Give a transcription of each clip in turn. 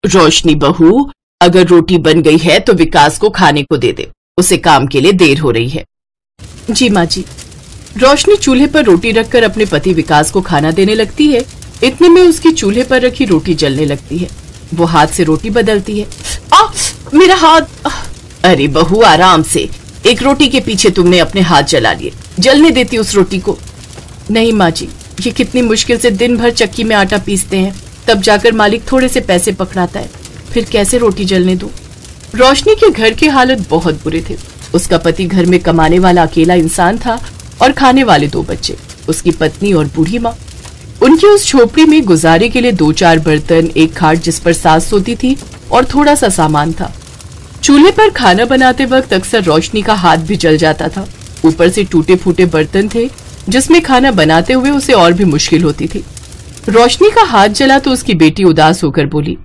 रोशनी बहू, अगर रोटी बन गई है तो विकास को खाने को दे दे, उसे काम के लिए देर हो रही है। जी माँ जी। रोशनी चूल्हे पर रोटी रखकर अपने पति विकास को खाना देने लगती है। इतने में उसकी चूल्हे पर रखी रोटी जलने लगती है। वो हाथ से रोटी बदलती है। मेरा हाथ। अरे बहू आराम से, एक रोटी के पीछे तुमने अपने हाथ जला लिए, जलने देती उस रोटी को। नहीं माँ जी, ये कितनी मुश्किल से दिन भर चक्की में आटा पीसते हैं, तब जाकर मालिक थोड़े से पैसे पकड़ाता है, फिर कैसे रोटी जलने दूं? रोशनी के घर की हालत बहुत बुरे थे। उसका पति घर में कमाने वाला अकेला इंसान था और खाने वाले 2 बच्चे, उसकी पत्नी और बूढ़ी माँ। उनकी उस झोपड़ी में गुजारे के लिए 2-4 बर्तन, एक खाट जिस पर सास सोती थी और थोड़ा सा सामान था। चूल्हे पर खाना बनाते वक्त अक्सर रोशनी का हाथ भी जल जाता था। ऊपर से टूटे फूटे बर्तन थे जिसमें खाना बनाते हुए उसे और भी मुश्किल होती थी। रोशनी का हाथ जला तो उसकी बेटी उदास होकर बोली,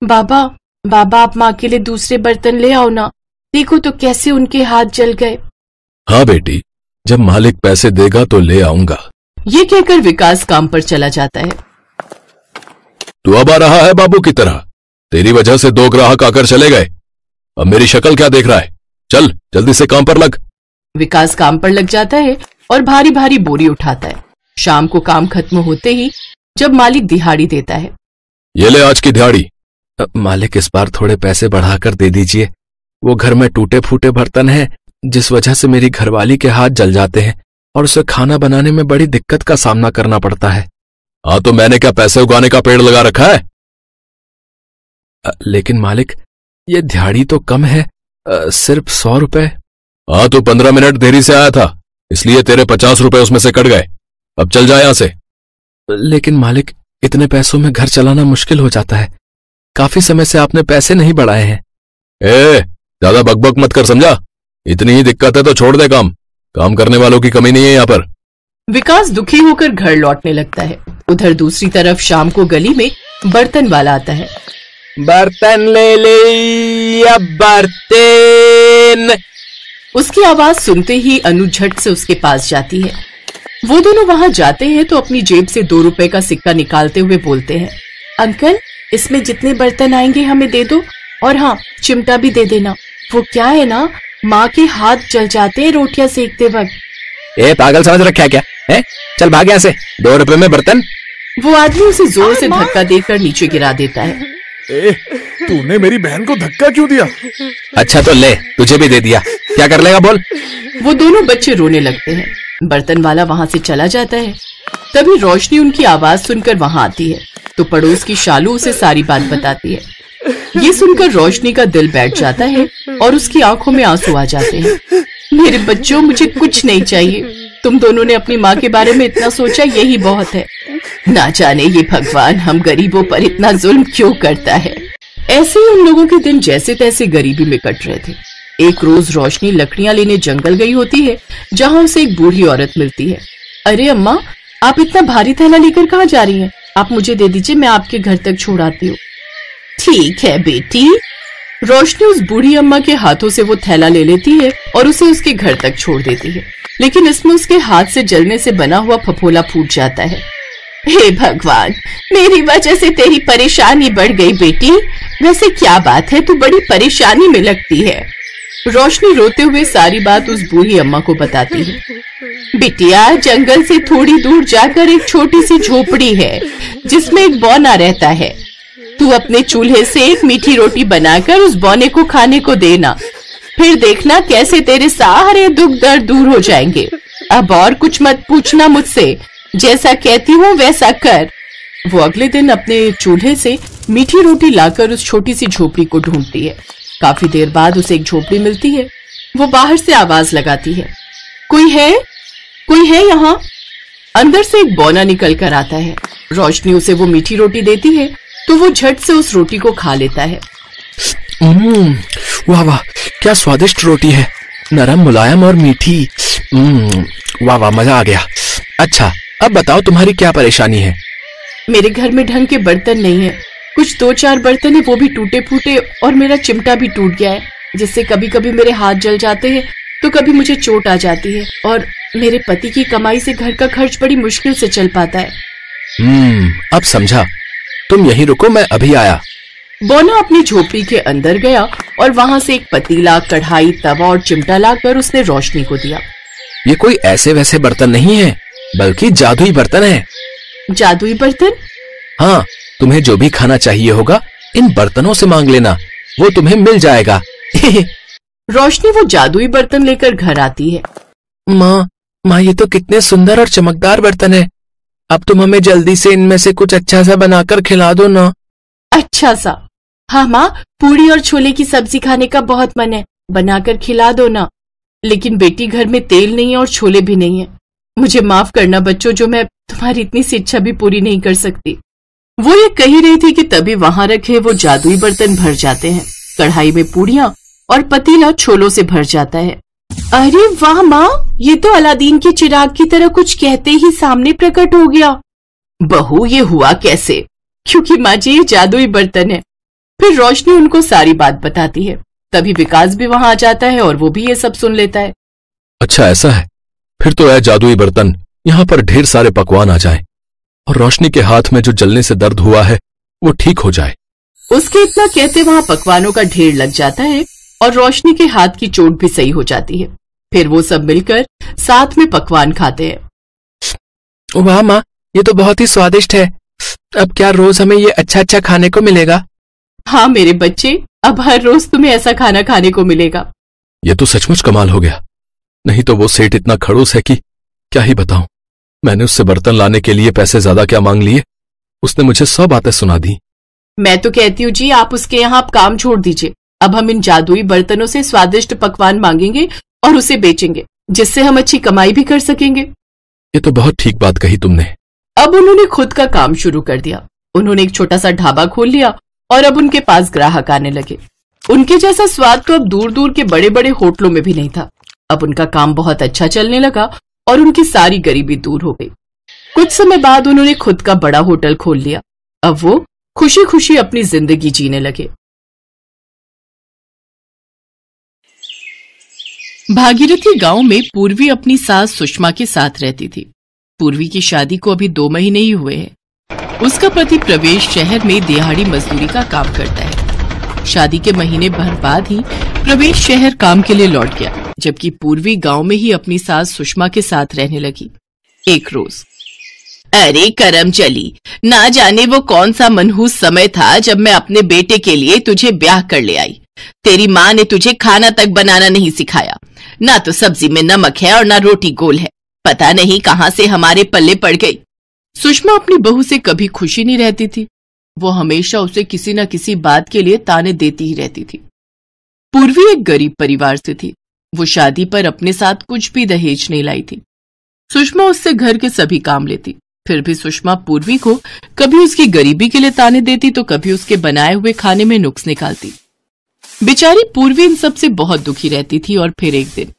बाबा आप माँ के लिए दूसरे बर्तन ले आओ ना, देखो तो कैसे उनके हाथ जल गए। हाँ बेटी, जब मालिक पैसे देगा तो ले आऊंगा। ये कहकर विकास काम पर चला जाता है। तू अब आ रहा है बाबू की तरह, तेरी वजह से 2 ग्राहक आकर चले गए, अब मेरी शक्ल क्या देख रहा है? चल जल्दी से काम पर लग। विकास काम पर लग जाता है और भारी भारी बोरी उठाता है। शाम को काम खत्म होते ही जब मालिक दिहाड़ी देता है। ये ले आज की दिहाड़ी। मालिक इस बार थोड़े पैसे बढ़ाकर दे दीजिए, वो घर में टूटे फूटे बर्तन हैं जिस वजह से मेरी घरवाली के हाथ जल जाते हैं और उसे खाना बनाने में बड़ी दिक्कत का सामना करना पड़ता है। हाँ तो मैंने क्या पैसे उगाने का पेड़ लगा रखा है? लेकिन मालिक ये दिहाड़ी तो कम है, सिर्फ 100 रुपए। हाँ तो 15 मिनट देरी से आया था, इसलिए तेरे 50 रुपए उसमें से कट गए, अब चल जा यहां से। लेकिन मालिक इतने पैसों में घर चलाना मुश्किल हो जाता है, काफी समय से आपने पैसे नहीं बढ़ाए हैं। ज्यादा बकबक मत कर, समझा? इतनी ही दिक्कत है तो छोड़ दे काम करने वालों की कमी नहीं है यहाँ पर। विकास दुखी होकर घर लौटने लगता है। उधर दूसरी तरफ शाम को गली में बर्तन वाला आता है। बर्तन ले ले बर्तन। उसकी आवाज सुनते ही अनु झट से उसके पास जाती है। वो दोनों वहां जाते हैं तो अपनी जेब से 2 रुपए का सिक्का निकालते हुए बोलते हैं, अंकल इसमें जितने बर्तन आएंगे हमें दे दो, और हाँ चिमटा भी दे देना। वो क्या है ना, माँ के हाथ जल जाते हैं रोटियां सेकते वक्त। पागल समझ रखा है क्या है? चल भाग यहाँ से, 2 रुपए में बर्तन। वो आदमी उसे जोर से धक्का देकर नीचे गिरा देता है। तूने मेरी बहन को धक्का क्यों दिया? अच्छा तो ले, तुझे भी दे दिया, क्या कर लेगा बोल? वो दोनों बच्चे रोने लगते हैं। बर्तन वाला वहां से चला जाता है। तभी रोशनी उनकी आवाज सुनकर वहां आती है तो पड़ोस की शालू उसे सारी बात बताती है। ये सुनकर रोशनी का दिल बैठ जाता है और उसकी आंखों में आंसू आ जाते हैं। मेरे बच्चों, मुझे कुछ नहीं चाहिए, तुम दोनों ने अपनी माँ के बारे में इतना सोचा, यही बहुत है। ना जाने ये भगवान हम गरीबों पर इतना जुल्म क्यों करता है। ऐसे ही उन लोगों के दिन जैसे तैसे गरीबी में कट रहे थे। एक रोज रोशनी लकड़ियां लेने जंगल गई होती है, जहां उसे एक बूढ़ी औरत मिलती है। अरे अम्मा, आप इतना भारी थैला लेकर कहाँ जा रही हैं? आप मुझे दे दीजिए, मैं आपके घर तक छोड़ आती हूँ। ठीक है बेटी। रोशनी उस बूढ़ी अम्मा के हाथों से वो थैला ले लेती है और उसे उसके घर तक छोड़ देती है, लेकिन इसमें उसके हाथ से जलने से बना हुआ फफोला फूट जाता है। हे भगवान, मेरी वजह से तेरी परेशानी बढ़ गई बेटी। वैसे क्या बात है, तू बड़ी परेशानी में लगती है। रोशनी रोते हुए सारी बात उस बूढ़ी अम्मा को बताती है। बिटिया, जंगल से थोड़ी दूर जाकर एक छोटी सी झोपड़ी है जिसमें एक बौना रहता है। तू अपने चूल्हे से एक मीठी रोटी बनाकर उस बौने को खाने को देना, फिर देखना कैसे तेरे सारे दुख दर्द दूर हो जाएंगे। अब और कुछ मत पूछना मुझसे, जैसा कहती हूँ वैसा कर। वो अगले दिन अपने चूल्हे से मीठी रोटी लाकर उस छोटी सी झोपड़ी को ढूंढती है। काफी देर बाद उसे एक झोपड़ी मिलती है। वो बाहर से आवाज लगाती है, कोई है यहाँ? अंदर से एक बौना निकल कर आता है। रोशनी उसे वो मीठी रोटी देती है तो वो झट से उस रोटी को खा लेता है। वाह वाह, क्या स्वादिष्ट रोटी है, नरम मुलायम और मीठी। वाह वाह, मजा आ गया। अच्छा अब बताओ तुम्हारी क्या परेशानी है? मेरे घर में ढंग के बर्तन नहीं है, कुछ 2-4 बर्तन है वो भी टूटे फूटे, और मेरा चिमटा भी टूट गया है जिससे कभी कभी मेरे हाथ जल जाते हैं तो कभी मुझे चोट आ जाती है, और मेरे पति की कमाई से घर का खर्च बड़ी मुश्किल से चल पाता है। अब समझा, तुम यहीं रुको, मैं अभी आया। बोना अपनी झोपड़ी के अंदर गया और वहां से एक पतीला, कढ़ाई, तवा और चिमटा लाकर उसने रोशनी को दिया। ये कोई ऐसे वैसे बर्तन नहीं है, बल्कि जादुई बर्तन है। जादुई बर्तन? हाँ, तुम्हें जो भी खाना चाहिए होगा इन बर्तनों से मांग लेना, वो तुम्हें मिल जाएगा। रोशनी वो जादुई बर्तन लेकर घर आती है। माँ ये तो कितने सुंदर और चमकदार बर्तन है। अब तुम हमें जल्दी से इनमें से कुछ अच्छा सा बनाकर खिला दो ना। अच्छा सा? हाँ माँ, पूड़ी और छोले की सब्जी खाने का बहुत मन है, बनाकर खिला दो ना। लेकिन बेटी, घर में तेल नहीं है और छोले भी नहीं है। मुझे माफ करना बच्चों, जो मैं तुम्हारी इतनी सी इच्छा भी पूरी नहीं कर सकती। वो ये कह रही थी कि तभी वहां रखे वो जादुई बर्तन भर जाते हैं। कढ़ाई में पूड़ियां और पतीला छोलों से भर जाता है। अरे वाह माँ, ये तो अलादीन के चिराग की तरह कुछ कहते ही सामने प्रकट हो गया। बहू, ये हुआ कैसे? क्योंकि माँ जी, ये जादुई बर्तन है। फिर रोशनी उनको सारी बात बताती है। तभी विकास भी वहां आ जाता है और वो भी ये सब सुन लेता है। अच्छा ऐसा है, फिर तो ऐ जादुई बर्तन, यहाँ पर ढेर सारे पकवान आ जाएं और रोशनी के हाथ में जो जलने से दर्द हुआ है वो ठीक हो जाए। उसके इतना कहते वहां पकवानों का ढेर लग जाता है और रोशनी के हाथ की चोट भी सही हो जाती है। फिर वो सब मिलकर साथ में पकवान खाते हैं। वाह माँ, ये तो बहुत ही स्वादिष्ट है। अब क्या रोज हमें ये अच्छा अच्छा खाने को मिलेगा? हाँ मेरे बच्चे, अब हर रोज तुम्हें ऐसा खाना खाने को मिलेगा। ये तो सचमुच कमाल हो गया। नहीं तो वो सेठ इतना खड़ूस है कि क्या ही बताऊं। मैंने उससे बर्तन लाने के लिए पैसे ज्यादा क्या मांग लिए, उसने मुझे 100 बातें सुना दी। मैं तो कहती हूँ जी, आप उसके यहाँ काम छोड़ दीजिए। अब हम इन जादुई बर्तनों से स्वादिष्ट पकवान मांगेंगे और उसे बेचेंगे, जिससे हम अच्छी कमाई भी कर सकेंगे। ये तो बहुत ठीक बात कही तुमने। अब उन्होंने खुद का काम शुरू कर दिया। उन्होंने एक छोटा सा ढाबा खोल लिया और अब उनके पास ग्राहक आने लगे। उनके जैसा स्वाद तो अब दूर दूर के बड़े बड़े होटलों में भी नहीं था। अब उनका काम बहुत अच्छा चलने लगा और उनकी सारी गरीबी दूर हो गई। कुछ समय बाद उन्होंने खुद का बड़ा होटल खोल लिया। अब वो खुशी खुशी अपनी जिंदगी जीने लगे। भागीरथी गांव में पूर्वी अपनी सास सुषमा के साथ रहती थी। पूर्वी की शादी को अभी 2 महीने ही हुए हैं। उसका पति प्रवेश शहर में दिहाड़ी मजदूरी का काम करता है। शादी के महीने भर बाद ही प्रवेश शहर काम के लिए लौट गया, जबकि पूर्वी गांव में ही अपनी सास सुषमा के साथ रहने लगी। एक रोज, अरे करम चली, ना जाने वो कौन सा मनहूस समय था जब मैं अपने बेटे के लिए तुझे ब्याह कर ले आई। तेरी माँ ने तुझे खाना तक बनाना नहीं सिखाया। ना तो सब्जी में नमक है और ना रोटी गोल है। पता नहीं कहां से हमारे पल्ले पड़ गई। सुषमा अपनी बहू से कभी खुशी नहीं रहती थी। वो हमेशा उसे किसी न किसी बात के लिए ताने देती ही रहती थी। पूर्वी एक गरीब परिवार से थी। वो शादी पर अपने साथ कुछ भी दहेज नहीं लाई थी। सुषमा उससे घर के सभी काम लेती। फिर भी सुषमा पूर्वी को कभी उसकी गरीबी के लिए ताने देती तो कभी उसके बनाए हुए खाने में नुक्स निकालती। बेचारी पूर्वी इन सब से बहुत दुखी रहती थी। और फिर एक दिन,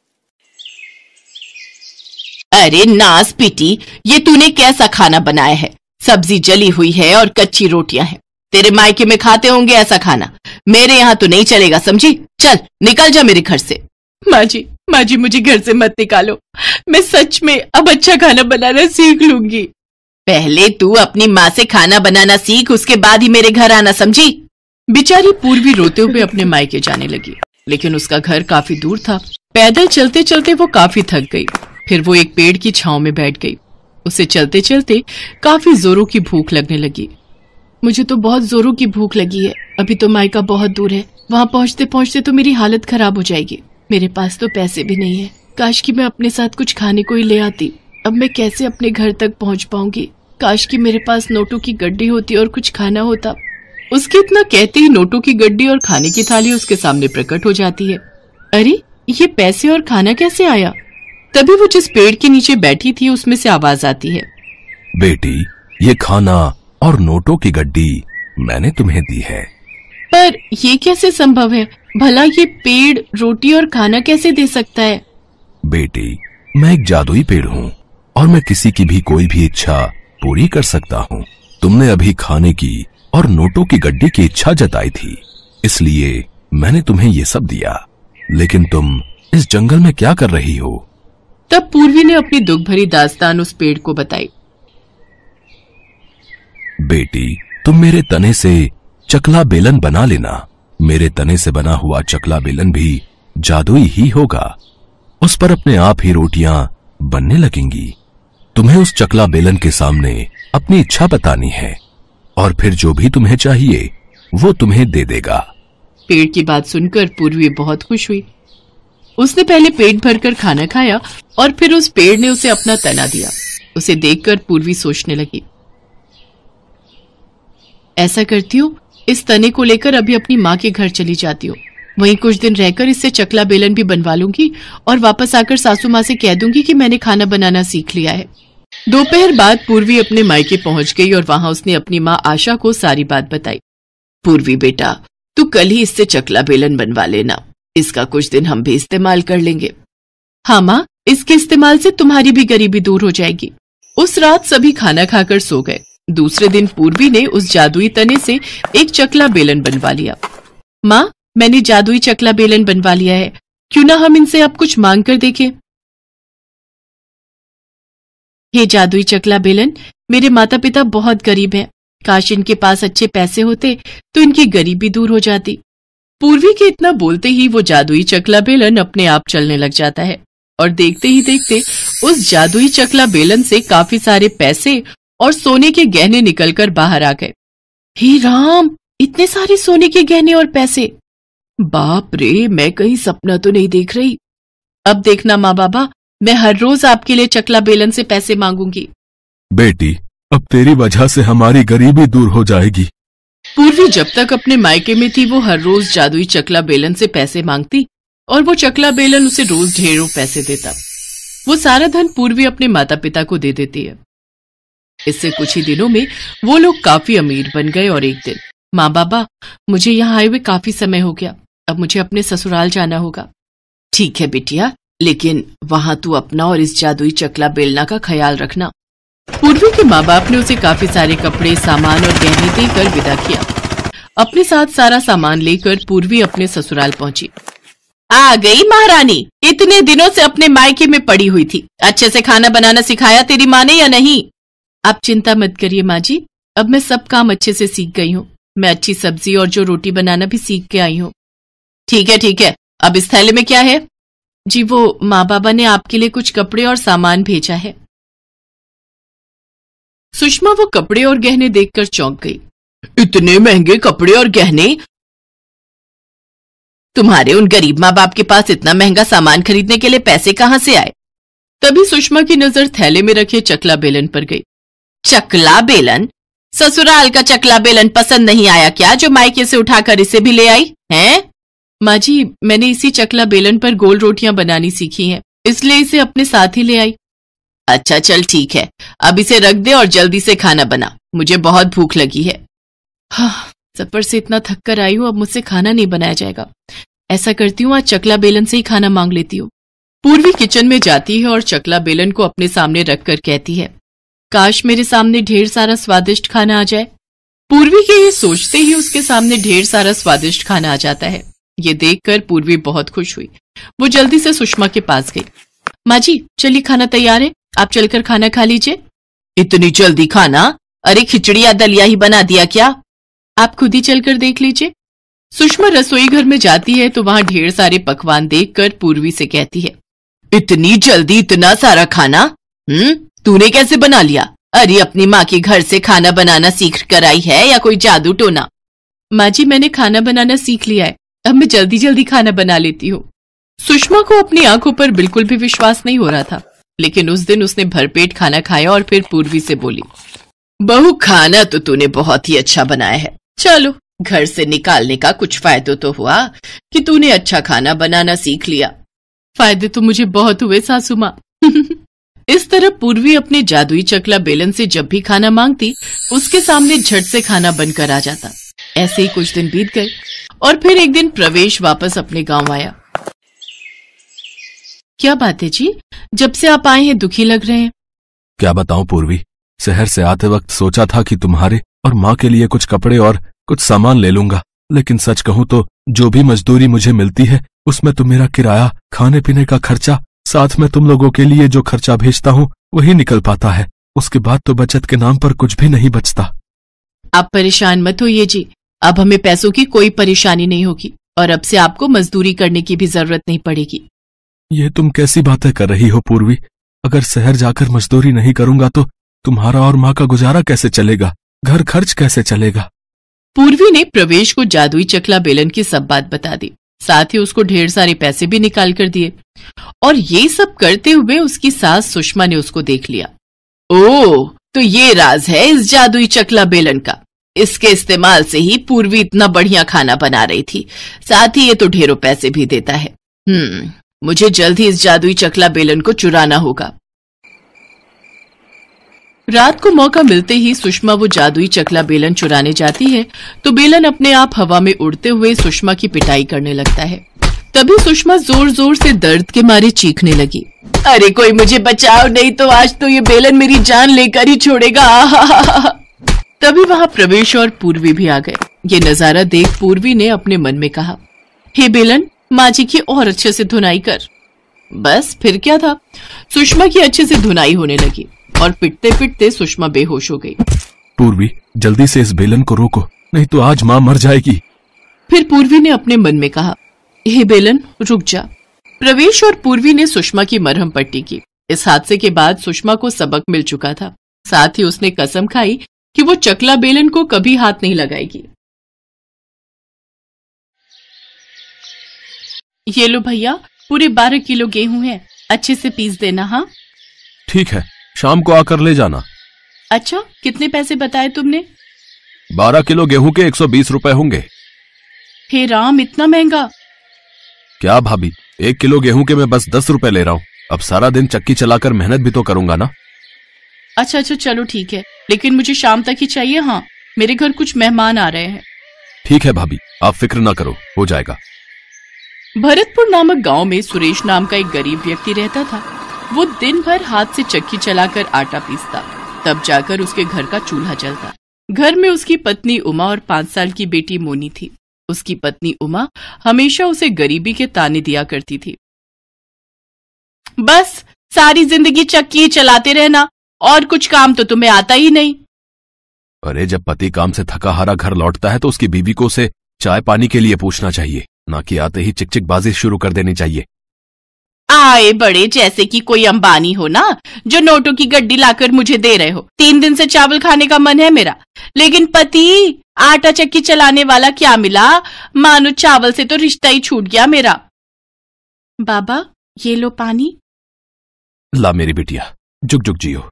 अरे नास पिटी, ये तूने कैसा खाना बनाया है? सब्जी जली हुई है और कच्ची रोटियां हैं। तेरे मायके में खाते होंगे ऐसा खाना, मेरे यहाँ तो नहीं चलेगा, समझी? चल निकल जा मेरे घर से। माँ जी मुझे घर से मत निकालो। मैं सच में अब अच्छा खाना बनाना सीख लूंगी। पहले तू अपनी माँ से खाना बनाना सीख, उसके बाद ही मेरे घर आना, समझी? बेचारी पूर्वी रोते हुए अपने मायके जाने लगी, लेकिन उसका घर काफी दूर था। पैदल चलते चलते वो काफी थक गई। फिर वो एक पेड़ की छांव में बैठ गई। उसे चलते चलते काफी जोरों की भूख लगने लगी। मुझे तो बहुत जोरों की भूख लगी है। अभी तो मायका बहुत दूर है, वहां पहुंचते पहुंचते तो मेरी हालत खराब हो जाएगी। मेरे पास तो पैसे भी नहीं है। काश कि मैं अपने साथ कुछ खाने को ही ले आती। अब मैं कैसे अपने घर तक पहुंच पाऊंगी? काश कि मेरे पास नोटों की गड्डी होती और कुछ खाना होता। उसके इतना कहते ही नोटों की गड्डी और खाने की थाली उसके सामने प्रकट हो जाती है। अरे ये पैसे और खाना कैसे आया? तभी वो जिस पेड़ के नीचे बैठी थी उसमें से आवाज आती है, बेटी, ये खाना और नोटों की गड्डी मैंने तुम्हें दी है। पर ये कैसे संभव है? भला ये पेड़ रोटी और खाना कैसे दे सकता है? बेटी, मैं एक जादुई पेड़ हूँ और मैं किसी की भी कोई भी इच्छा पूरी कर सकता हूँ। तुमने अभी खाने की और नोटों की गड्डी की इच्छा जताई थी, इसलिए मैंने तुम्हें ये सब दिया। लेकिन तुम इस जंगल में क्या कर रही हो? तब पूर्वी ने अपनी दुख भरी दास्तान उस पेड़ को बताई। बेटी, तुम मेरे तने से चकला बेलन बना लेना। मेरे तने से बना हुआ चकला बेलन भी जादुई ही होगा। उस पर अपने आप ही रोटियां बनने लगेंगी। तुम्हें उस चकला बेलन के सामने अपनी इच्छा बतानी है और फिर जो भी तुम्हें चाहिए वो तुम्हें दे देगा। पेड़ की बात सुनकर पूर्वी बहुत खुश हुई। उसने पहले पेट भरकर खाना खाया और फिर उस पेड़ ने उसे अपना तना दिया। उसे देखकर पूर्वी सोचने लगी, ऐसा करती हूँ, इस तने को लेकर अभी अपनी माँ के घर चली जाती हूँ। वहीं कुछ दिन रहकर इससे चकला बेलन भी बनवा लूंगी और वापस आकर सासू माँ से कह दूंगी कि मैंने खाना बनाना सीख लिया है। दोपहर बाद पूर्वी अपने मायके पहुंच गई और वहां उसने अपनी माँ आशा को सारी बात बताई। पूर्वी बेटा, तू कल ही इससे चकला बेलन बनवा लेना, इसका कुछ दिन हम भी इस्तेमाल कर लेंगे। हाँ माँ, इसके इस्तेमाल से तुम्हारी भी गरीबी दूर हो जाएगी। उस रात सभी खाना खाकर सो गए। दूसरे दिन पूर्वी ने उस जादुई तने से एक चकला बेलन बनवा लिया। माँ, मैंने जादुई चकला बेलन बनवा लिया है, क्यों ना हम इनसे अब कुछ मांग कर देखें। हे जादुई चकला बेलन, मेरे माता पिता बहुत गरीब हैं। काश इनके पास अच्छे पैसे होते तो इनकी गरीबी दूर हो जाती। पूर्वी के इतना बोलते ही वो जादुई चकला बेलन अपने आप चलने लग जाता है और देखते ही देखते उस जादुई चकला बेलन से काफी सारे पैसे और सोने के गहने निकलकर बाहर आ गए। हे राम, इतने सारे सोने के गहने और पैसे! बाप रे, मैं कहीं सपना तो नहीं देख रही। अब देखना माँ बाबा, मैं हर रोज आपके लिए चकला बेलन से पैसे मांगूंगी। बेटी, अब तेरी वजह से हमारी गरीबी दूर हो जाएगी। पूर्वी जब तक अपने मायके में थी वो हर रोज जादुई चकला बेलन से पैसे मांगती और वो चकला बेलन उसे रोज ढेरों पैसे देता। वो सारा धन पूर्वी अपने माता पिता को दे देती है। इससे कुछ ही दिनों में वो लोग काफी अमीर बन गए और एक दिन, माँ बाबा, मुझे यहाँ आए हुए काफी समय हो गया, अब मुझे अपने ससुराल जाना होगा। ठीक है बिटिया, लेकिन वहां तू अपना और इस जादुई चकला बेलना का ख्याल रखना। पूर्वी के माँ बाप ने उसे काफी सारे कपड़े, सामान और गहने देकर विदा किया। अपने साथ सारा सामान लेकर पूर्वी अपने ससुराल पहुंची। आ गई महारानी, इतने दिनों से अपने मायके में पड़ी हुई थी। अच्छे से खाना बनाना सिखाया तेरी माँ ने या नहीं? आप चिंता मत करिए माँ जी, अब मैं सब काम अच्छे से सीख गई हूँ। मैं अच्छी सब्जी और जो रोटी बनाना भी सीख के आई हूँ। ठीक है, अब इस थैले में क्या है? जी, वो माँ बाबा ने आपके लिए कुछ कपड़े और सामान भेजा है। सुषमा वो कपड़े और गहने देखकर चौंक गई। इतने महंगे कपड़े और गहने? तुम्हारे उन गरीब माँ बाप के पास इतना महंगा सामान खरीदने के लिए पैसे कहाँ से आए? तभी सुषमा की नजर थैले में रखे चकला बेलन पर गई। चकला बेलन? ससुराल का चकला बेलन पसंद नहीं आया क्या, जो मायके से उठाकर इसे भी ले आई हैं? माँ जी, मैंने इसी चकला बेलन पर गोल रोटियां बनानी सीखी हैं, इसलिए इसे अपने साथ ही ले आई। अच्छा चल ठीक है, अब इसे रख दे और जल्दी से खाना बना, मुझे बहुत भूख लगी है। हाँ, सफर से इतना थक कर आई हूँ, अब मुझसे खाना नहीं बनाया जाएगा। ऐसा करती हूँ, आज चकला बेलन से ही खाना मांग लेती हूँ। पूर्वी किचन में जाती है और चकला बेलन को अपने सामने रखकर कहती है, काश मेरे सामने ढेर सारा स्वादिष्ट खाना आ जाए। पूर्वी के ये सोचते ही उसके सामने ढेर सारा स्वादिष्ट खाना आ जाता है। ये देखकर पूर्वी बहुत खुश हुई। वो जल्दी से सुषमा के पास गई। माँ जी, चलिए खाना तैयार है, आप चलकर खाना खा लीजिए। इतनी जल्दी खाना? अरे खिचड़ी या दलिया ही बना दिया क्या? आप खुद ही चलकर देख लीजिए। सुषमा रसोई घर में जाती है तो वहां ढेर सारे पकवान देखकर पूर्वी से कहती है, इतनी जल्दी इतना सारा खाना? तूने कैसे बना लिया? अरे अपनी माँ के घर से खाना बनाना सीख कर आई है या कोई जादू टोना? माँ जी, मैंने खाना बनाना सीख लिया है, अब मैं जल्दी जल्दी खाना बना लेती हूँ। सुषमा को अपनी आंखों पर बिल्कुल भी विश्वास नहीं हो रहा था, लेकिन उस दिन उसने भरपेट खाना खाया और फिर पूर्वी से बोली, बहू खाना तो तूने बहुत ही अच्छा बनाया है। चलो, घर से निकालने का कुछ फायदा तो हुआ कि तूने अच्छा खाना बनाना सीख लिया। फायदे तो मुझे बहुत हुए सासू माँ। इस तरह पूर्वी अपने जादुई चकला बेलन से जब भी खाना मांगती, उसके सामने झट से खाना बनकर आ जाता। ऐसे ही कुछ दिन बीत गए और फिर एक दिन प्रवेश वापस अपने गांव आया। क्या बात है जी, जब से आप आए हैं दुखी लग रहे हैं। क्या बताऊं पूर्वी, शहर से आते वक्त सोचा था कि तुम्हारे और माँ के लिए कुछ कपड़े और कुछ सामान ले लूंगा, लेकिन सच कहूं तो जो भी मजदूरी मुझे मिलती है उसमें तो मेरा किराया, खाने पीने का खर्चा, साथ में तुम लोगों के लिए जो खर्चा भेजता हूँ वही निकल पाता है। उसके बाद तो बचत के नाम पर कुछ भी नहीं बचता। आप परेशान मत होइए जी, अब हमें पैसों की कोई परेशानी नहीं होगी और अब से आपको मजदूरी करने की भी जरूरत नहीं पड़ेगी। ये तुम कैसी बातें कर रही हो पूर्वी? अगर शहर जाकर मजदूरी नहीं करूंगा तो तुम्हारा और माँ का गुजारा कैसे चलेगा? घर खर्च कैसे चलेगा? पूर्वी ने प्रवेश को जादुई चकला बेलन की सब बात बता दी, साथ ही उसको ढेर सारे पैसे भी निकाल कर दिए। और ये सब करते हुए उसकी सास सुषमा ने उसको देख लिया। ओह, तो ये राज है इस जादुई चकला बेलन का। इसके इस्तेमाल से ही पूर्वी इतना बढ़िया खाना बना रही थी, साथ ही ये तो ढेरों पैसे भी देता है। मुझे जल्द ही इस जादुई चकला बेलन को चुराना होगा। रात को मौका मिलते ही सुषमा वो जादुई चकला बेलन चुराने जाती है तो बेलन अपने आप हवा में उड़ते हुए सुषमा की पिटाई करने लगता है। तभी सुषमा जोर जोर से दर्द के मारे चीखने लगी, अरे कोई मुझे बचाओ, नहीं तो आज तो ये बेलन मेरी जान लेकर ही छोड़ेगा। तभी वहां प्रवेश और पूर्वी भी आ गए। ये नजारा देख पूर्वी ने अपने मन में कहा, हे बेलन, माँ जी की और अच्छे से धुनाई कर। बस फिर क्या था, सुषमा की अच्छे से धुनाई होने लगी और पिटते पिटते सुषमा बेहोश हो गई। पूर्वी, जल्दी से इस बेलन को रोको, नहीं तो आज माँ मर जाएगी। फिर पूर्वी ने अपने मन में कहा, हे बेलन रुक जा। प्रवेश और पूर्वी ने सुषमा की मरहम पट्टी की। इस हादसे के बाद सुषमा को सबक मिल चुका था, साथ ही उसने कसम खाई कि वो चकला बेलन को कभी हाथ नहीं लगाएगी। ये लो भैया, पूरे 12 किलो गेहूं है, अच्छे से पीस देना। हाँ ठीक है, शाम को आकर ले जाना। अच्छा, कितने पैसे बताए तुमने? 12 किलो गेहूं के 120 रुपए होंगे। हे राम, इतना महंगा? क्या भाभी, 1 किलो गेहूं के मैं बस 10 रुपए ले रहा हूँ। अब सारा दिन चक्की चलाकर मेहनत भी तो करूंगा ना। अच्छा चलो ठीक है, लेकिन मुझे शाम तक ही चाहिए। हाँ, मेरे घर कुछ मेहमान आ रहे हैं। ठीक है भाभी, आप फिक्र ना करो, हो जाएगा। भरतपुर नामक गांव में सुरेश नाम का एक गरीब व्यक्ति रहता था। वो दिन भर हाथ से चक्की चलाकर आटा पीसता, तब जाकर उसके घर का चूल्हा जलता। घर में उसकी पत्नी उमा और 5 साल की बेटी मोनी थी। उसकी पत्नी उमा हमेशा उसे गरीबी के ताने दिया करती थी। बस सारी जिंदगी चक्की चलाते रहना, और कुछ काम तो तुम्हें आता ही नहीं। अरे जब पति काम से थका हारा घर लौटता है तो उसकी बीवी को उसे चाय पानी के लिए पूछना चाहिए, ना कि आते ही चिकचिक बाजी शुरू कर देनी चाहिए। आए बड़े जैसे कि कोई अंबानी हो ना, जो नोटों की गड्डी लाकर मुझे दे रहे हो। 3 दिन से चावल खाने का मन है मेरा, लेकिन पति आटा चक्की चलाने वाला क्या मिला, मानो चावल से तो रिश्ता ही छूट गया मेरा। बाबा ये लो पानी। ला मेरी बिटिया, जुग जुग जियो।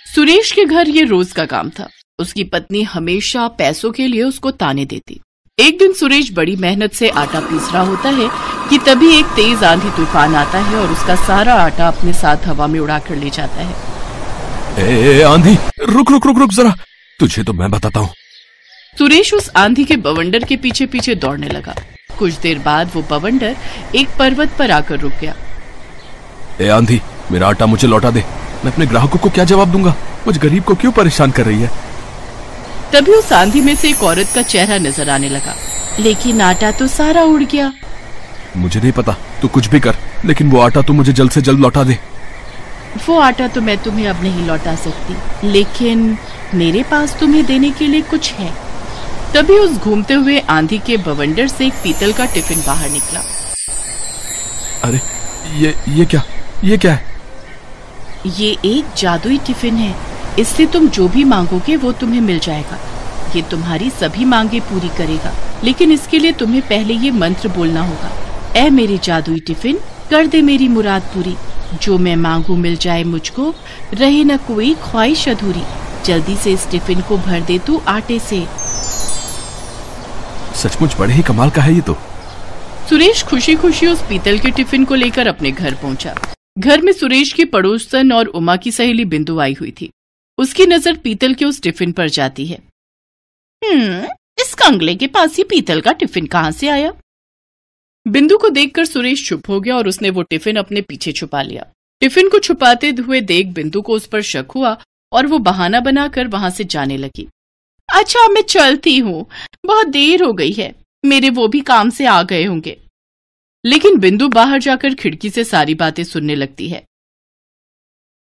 सुरेश के घर ये रोज का काम था। उसकी पत्नी हमेशा पैसों के लिए उसको ताने देती। एक दिन सुरेश बड़ी मेहनत से आटा पीस रहा होता है कि तभी एक तेज आंधी तूफान आता है और उसका सारा आटा अपने साथ हवा में उड़ाकर ले जाता है। ए आंधी, रुक रुक रुक रुक जरा, तुझे तो मैं बताता हूँ। सुरेश उस आंधी के बवंडर के पीछे पीछे दौड़ने लगा। कुछ देर बाद वो बवंडर एक पर्वत पर आकर रुक गया। ए आंधी, मेरा आटा मुझे लौटा दे। मैं अपने ग्राहकों को क्या जवाब दूंगा? मुझ गरीब को क्यों परेशान कर रही है? तभी उस आंधी में से एक औरत का चेहरा नजर आने लगा, लेकिन आटा तो सारा उड़ गया। मुझे नहीं पता, तू कुछ भी कर, लेकिन वो आटा तू मुझे जल्द से जल्द लौटा दे। वो आटा तो मैं तुम्हें अब नहीं लौटा सकती, लेकिन मेरे पास तुम्हें देने के लिए कुछ है। तभी उस घूमते हुए आंधी के बवंडर से एक पीतल का टिफिन बाहर निकला। अरे ये क्या है? ये एक जादुई टिफिन है। इससे तुम जो भी मांगोगे वो तुम्हें मिल जाएगा। ये तुम्हारी सभी मांगे पूरी करेगा, लेकिन इसके लिए तुम्हें पहले ये मंत्र बोलना होगा। ऐ मेरे जादुई टिफिन, कर दे मेरी मुराद पूरी। जो मैं मांगू मिल जाए मुझको, रहे न कोई ख्वाहिश अधूरी। जल्दी से इस टिफिन को भर दे तू आटे से। सचमुच बड़े ही कमाल का है ये तो। सुरेश खुशी खुशी उस पीतल के टिफिन को लेकर अपने घर पहुंचा। घर में सुरेश की पड़ोसन और उमा की सहेली बिंदु आई हुई थी। उसकी नजर पीतल के उस टिफिन पर जाती है। इस कंगले के पास ही पीतल का टिफिन कहाँ से आया? बिंदु को देखकर सुरेश चुप हो गया और उसने वो टिफिन अपने पीछे छुपा लिया। टिफिन को छुपाते हुए देख बिंदु को उस पर शक हुआ और वो बहाना बनाकर वहां से जाने लगी। अच्छा मैं चलती हूँ, बहुत देर हो गई है, मेरे वो भी काम से आ गए होंगे। लेकिन बिंदु बाहर जाकर खिड़की से सारी बातें सुनने लगती है।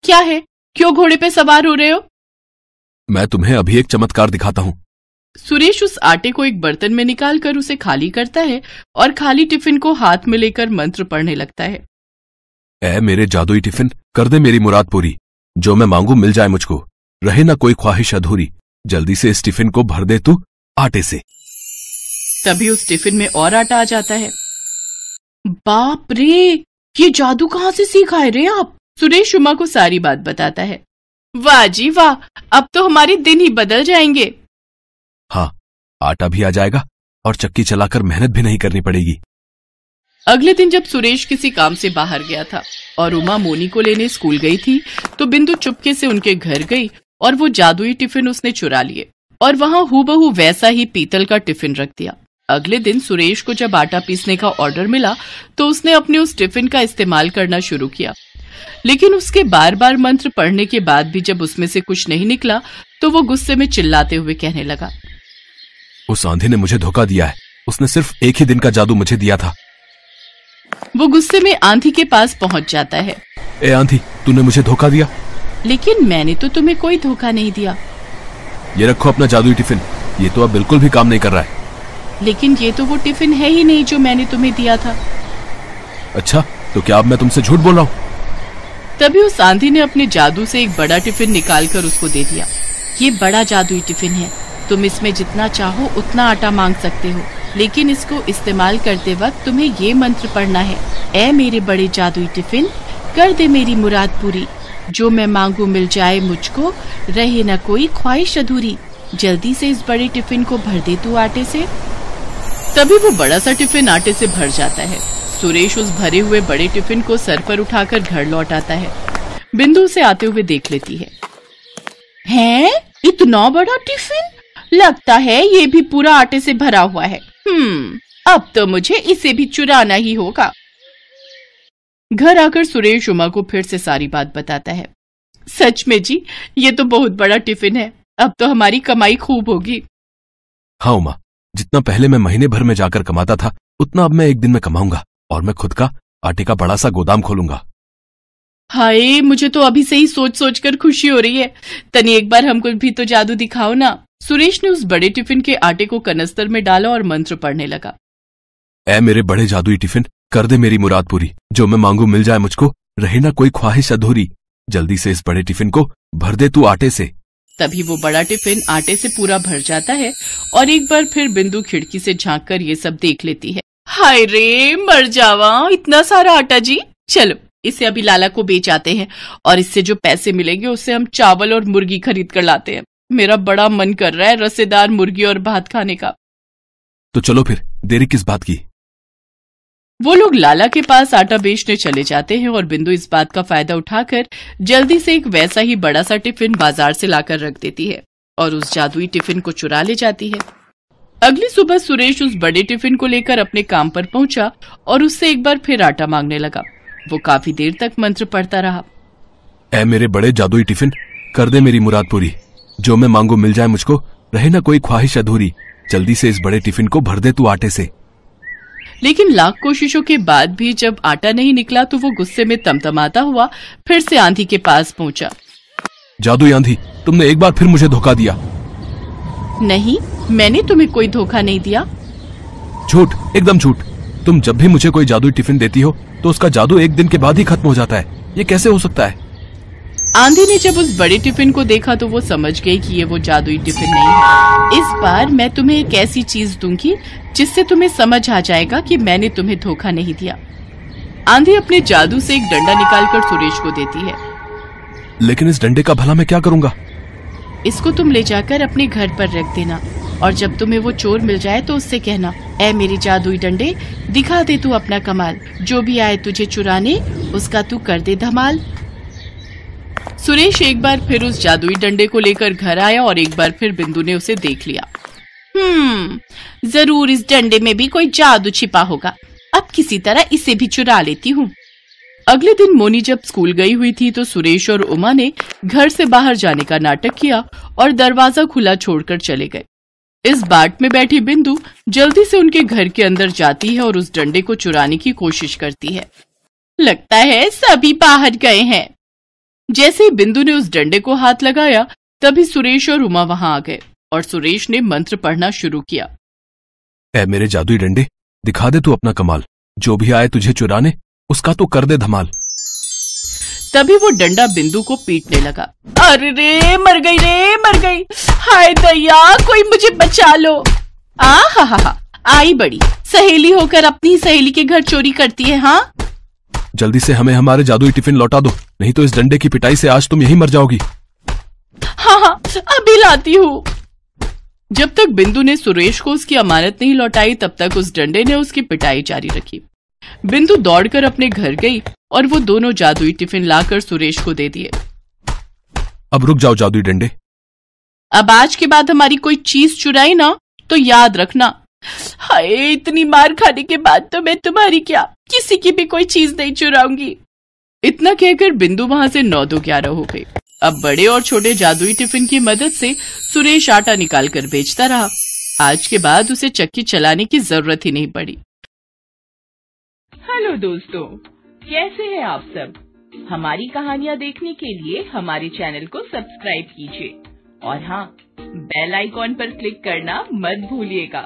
क्या है, क्यों घोड़े पे सवार हो रहे हो? मैं तुम्हें अभी एक चमत्कार दिखाता हूँ। सुरेश उस आटे को एक बर्तन में निकालकर उसे खाली करता है और खाली टिफिन को हाथ में लेकर मंत्र पढ़ने लगता है। ऐ मेरे जादुई टिफिन, कर दे मेरी मुराद पूरी, जो मैं मांगू मिल जाए मुझको, रहे ना कोई ख्वाहिश अधूरी, जल्दी से इस टिफिन को भर दे तू आटे से। तभी उस टिफिन में और आटा आ जाता है। बाप रे, ये जादू कहाँ से सीखा है रे आप? सुरेश उमा को सारी बात बताता है। वाह जी वाह, अब तो हमारे दिन ही बदल जाएंगे। हाँ, आटा भी आ जाएगा और चक्की चलाकर मेहनत भी नहीं करनी पड़ेगी। अगले दिन जब सुरेश किसी काम से बाहर गया था और उमा मोनी को लेने स्कूल गई थी, तो बिंदु चुपके से उनके घर गई और वो जादुई टिफिन उसने चुरा लिए और वहां हूबहू वैसा ही पीतल का टिफिन रख दिया। अगले दिन सुरेश को जब आटा पीसने का ऑर्डर मिला तो उसने अपने उस टिफिन का इस्तेमाल करना शुरू किया, लेकिन उसके बार बार मंत्र पढ़ने के बाद भी जब उसमें से कुछ नहीं निकला तो वो गुस्से में चिल्लाते हुए कहने लगा, उस आंधी ने मुझे धोखा दिया है, उसने सिर्फ एक ही दिन का जादू मुझे दिया था। वो गुस्से में आंधी के पास पहुंच जाता है। ए आंधी, तूने मुझे धोखा दिया। लेकिन मैंने तो तुम्हें कोई धोखा नहीं दिया। ये रखो अपना जादुई टिफिन, ये तो अब बिल्कुल भी काम नहीं कर रहा है। लेकिन ये तो वो टिफिन है ही नहीं जो मैंने तुम्हें दिया था। अच्छा, तो क्या अब मैं तुमसे झूठ बोल रहा हूँ? तभी उस आंधी ने अपने जादू से एक बड़ा टिफिन निकालकर उसको दे दिया। ये बड़ा जादुई टिफिन है, तुम इसमें जितना चाहो उतना आटा मांग सकते हो, लेकिन इसको इस्तेमाल करते वक्त तुम्हें ये मंत्र पढ़ना है। ऐ मेरे बड़े जादुई टिफिन, कर दे मेरी मुराद पूरी, जो मैं मांगू मिल जाए मुझको, रहे न कोई ख्वाहिश अधूरी, जल्दी से इस बड़े टिफिन को भर दे तू आटे से। तभी वो बड़ा सा टिफिन आटे से भर जाता है। सुरेश उस भरे हुए बड़े टिफिन को सर पर उठाकर घर लौट आता है। बिंदु उसे आते हुए देख लेती है। हैं? इतना बड़ा टिफिन? लगता है ये भी पूरा आटे से भरा हुआ है। अब तो मुझे इसे भी चुराना ही होगा। घर आकर सुरेश उमा को फिर से सारी बात बताता है। सच में जी, ये तो बहुत बड़ा टिफिन है, अब तो हमारी कमाई खूब होगी। हाँ उमा, जितना पहले मैं महीने भर में जाकर कमाता था, उतना अब मैं एक दिन में कमाऊंगा और मैं खुद का आटे का बड़ा सा गोदाम खोलूंगा। हाय, मुझे तो अभी से ही सोच सोच कर खुशी हो रही है। तनी एक बार हमको भी तो जादू दिखाओ ना। सुरेश ने उस बड़े टिफिन के आटे को कनस्तर में डाला और मंत्र पढ़ने लगा। ऐ मेरे बड़े जादुई टिफिन, कर दे मेरी मुराद पूरी, जो मैं मांगू मिल जाए मुझको, रहे ना कोई ख्वाहिश अधूरी, जल्दी से इस बड़े टिफिन को भर दे तू आटे से। तभी वो बड़ा टिफिन आटे से पूरा भर जाता है और एक बार फिर बिंदु खिड़की से झांककर ये सब देख लेती है। हाय रे, मर जावा, इतना सारा आटा जी। चलो इसे अभी लाला को बेच आते हैं और इससे जो पैसे मिलेंगे उससे हम चावल और मुर्गी खरीद कर लाते हैं। मेरा बड़ा मन कर रहा है रसेदार मुर्गी और भात खाने का। तो चलो फिर, देरी किस बात की। वो लोग लाला के पास आटा बेचने चले जाते हैं और बिंदु इस बात का फायदा उठाकर जल्दी से एक वैसा ही बड़ा सा टिफिन बाजार से लाकर रख देती है और उस जादुई टिफिन को चुरा ले जाती है। अगली सुबह सुरेश उस बड़े टिफिन को लेकर अपने काम पर पहुंचा और उससे एक बार फिर आटा मांगने लगा। वो काफी देर तक मंत्र पढ़ता रहा। ऐ मेरे बड़े जादुई टिफिन, कर दे मेरी मुराद पूरी, जो मैं मांगू मिल जाए मुझको, रहे ना कोई ख्वाहिश अधूरी, जल्दी से इस बड़े टिफिन को भर दे तू आटे से। लेकिन लाख कोशिशों के बाद भी जब आटा नहीं निकला तो वो गुस्से में तमतमाता हुआ फिर से आंधी के पास पहुंचा। जादुई आंधी, तुमने एक बार फिर मुझे धोखा दिया। नहीं, मैंने तुम्हें कोई धोखा नहीं दिया। झूठ, एकदम झूठ। तुम जब भी मुझे कोई जादुई टिफिन देती हो तो उसका जादू एक दिन के बाद ही खत्म हो जाता है। ये कैसे हो सकता है? आंधी ने जब उस बड़े टिफिन को देखा तो वो समझ गई कि ये वो जादुई टिफिन नहीं है। इस बार मैं तुम्हें एक ऐसी चीज दूंगी जिससे तुम्हें समझ आ जाएगा कि मैंने तुम्हें धोखा नहीं दिया। आंधी अपने जादू से एक डंडा निकालकर सुरेश को देती है। लेकिन इस डंडे का भला मैं क्या करूंगा? इसको तुम ले जाकर अपने घर पर रख देना और जब तुम्हें वो चोर मिल जाए तो उससे कहना, ऐ मेरे जादुई डंडे, दिखा दे तू अपना कमाल, जो भी आए तुझे चुराने उसका तू कर दे धमाल। सुरेश एक बार फिर उस जादुई डंडे को लेकर घर आया और एक बार फिर बिंदु ने उसे देख लिया। जरूर इस डंडे में भी कोई जादू छिपा होगा, अब किसी तरह इसे भी चुरा लेती हूँ। अगले दिन मोनी जब स्कूल गई हुई थी तो सुरेश और उमा ने घर से बाहर जाने का नाटक किया और दरवाजा खुला छोड़कर चले गए। इस बाट में बैठी बिंदु जल्दी से उनके घर के अंदर जाती है और उस डंडे को चुराने की कोशिश करती है। लगता है सभी बाहर गए हैं। जैसे ही बिंदु ने उस डंडे को हाथ लगाया तभी सुरेश और उमा वहां आ गए और सुरेश ने मंत्र पढ़ना शुरू किया। ऐ मेरे जादुई डंडे, दिखा दे तू अपना कमाल, जो भी आए तुझे चुराने उसका तो कर दे धमाल। तभी वो डंडा बिंदु को पीटने लगा। अरे रे, मर गई रे, मर गई, हाय दैया, कोई मुझे बचा लो। हा, आई बड़ी सहेली होकर अपनी सहेली के घर चोरी करती है। हाँ, जल्दी से हमें हमारे जादुई टिफिन लौटा दो, नहीं तो इस डंडे की पिटाई से आज तुम यहीं मर जाओगी। हाँ, अभी लाती हूँ। जब तक बिंदु ने सुरेश को उसकी अमानत नहीं लौटाई, तब तक उस डंडे ने उसकी पिटाई जारी रखी। बिंदु दौड़कर अपने घर गई और वो दोनों जादुई टिफिन लाकर सुरेश को दे दिए। अब रुक जाओ जादुई डंडे, अब आज के बाद हमारी कोई चीज चुराई ना तो याद रखना। हाय, इतनी मार खाने के बाद तो मैं तुम्हारी क्या किसी की भी कोई चीज नहीं चुराऊंगी। इतना कहकर बिंदु वहां से 9 दो 11 हो गई। अब बड़े और छोटे जादुई टिफिन की मदद से सुरेश आटा निकाल कर बेचता रहा। आज के बाद उसे चक्की चलाने की जरूरत ही नहीं पड़ी। हेलो दोस्तों, कैसे हैं आप सब? हमारी कहानियां देखने के लिए हमारे चैनल को सब्सक्राइब कीजिए और हाँ, बेल आइकॉन पर क्लिक करना मत भूलिएगा।